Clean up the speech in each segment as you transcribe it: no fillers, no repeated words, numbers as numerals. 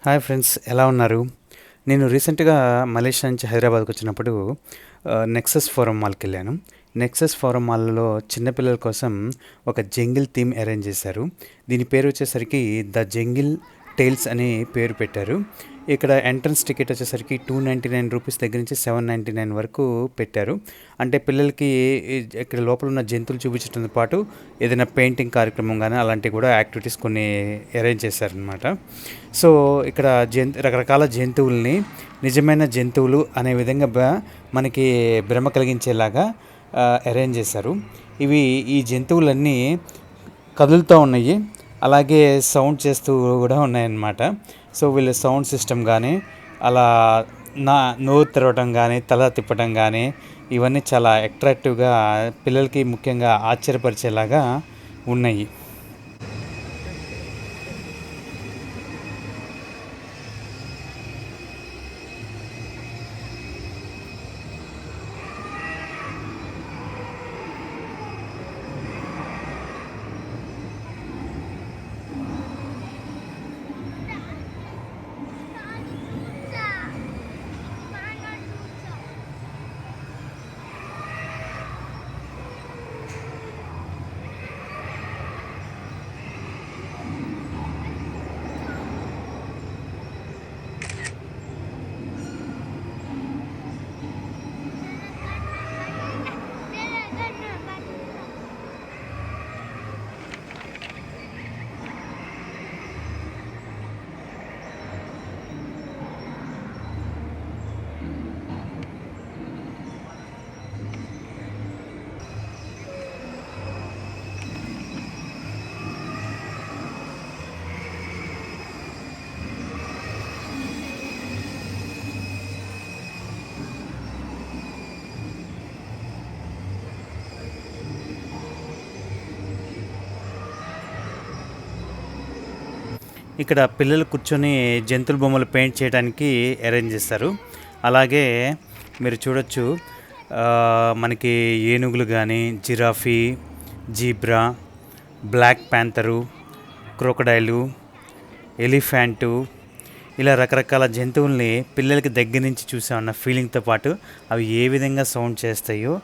Hi friends, ఎలా ఉన్నారు? నేను రీసెంట్‌గా మలేషియా నుంచి హైదరాబాద్‌కి వచ్చినప్పుడు నెక్సస్ ఫోరం మాల్‌కెళ్ళాను. నెక్సస్ ఫోరం మాల్‌లో చిన్న పిల్లల కోసం ఒక జంగిల్ థీమ్ అరేంజ్ చేశారు. దీని పేరు వచ్చేసరికి ద జంగిల్ టేల్స్ అని పేరు పెట్టారు. ఇక్కడ ఎంట్రన్స్ టికెట్ వచ్చేసరికి రూ. 299 దగ్గర నుంచి 799 వరకు పెట్టారు. అంటే పిల్లలకి ఇక్కడ లోపల ఉన్న జంతువులు చూపించడంతో పాటు ఏదైనా పెయింటింగ్ కార్యక్రమం గానీ అలాంటివి కూడా యాక్టివిటీస్ కొన్ని అరేంజ్ చేశారనమాట. సో, ఇక్కడ రకరకాల జంతువుల్ని నిజమైన జంతువులు అనే విధంగా మనకి భ్రమ కలిగించేలాగా అరేంజ్ చేశారు. ఈ జంతువులన్నీ కదులుతూ ఉన్నాయి. అలాగే సౌండ్ చేస్తూ కూడా ఉన్నాయన్నమాట. సో, వీళ్ళ సౌండ్ సిస్టమ్ కానీ, అలా నోరు తెరవటం కానీ, తల తిప్పటం కానీ, ఇవన్నీ చాలా అట్రాక్టివ్‌గా పిల్లలకి ముఖ్యంగా ఆశ్చర్యపరిచేలాగా ఉన్నాయి. ఇక్కడ పిల్లలు కూర్చొని జంతువుల బొమ్మలు పెయింట్ చేయడానికి అరేంజ్ చేస్తారు. అలాగే మీరు చూడొచ్చు, మనకి ఏనుగులు కానీ, giraffe, zebra, black panther, crocodile, elephant, ఇలా రకరకాల జంతువుల్ని పిల్లలకి దగ్గర నుంచి చూసామన్న ఫీలింగ్తో పాటు అవి ఏ విధంగా సౌండ్ చేస్తాయో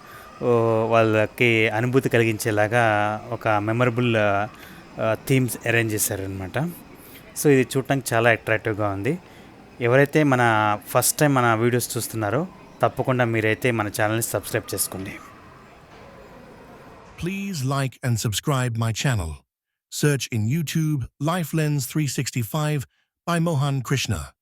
వాళ్ళకి అనుభూతి కలిగించేలాగా ఒక మెమరబుల్ థీమ్స్ అరేంజ్ చేశారనమాట. సో, ఇది చూడటానికి చాలా అట్రాక్టివ్‌గా ఉంది. ఎవరైతే ఫస్ట్ టైం మన వీడియోస్ చూస్తున్నారో తప్పకుండా మీరైతే మన ఛానల్‌ని సబ్స్క్రైబ్ చేసుకోండి. Please like and subscribe my channel. Search in YouTube Life Lens 365 by Mohan Krishna.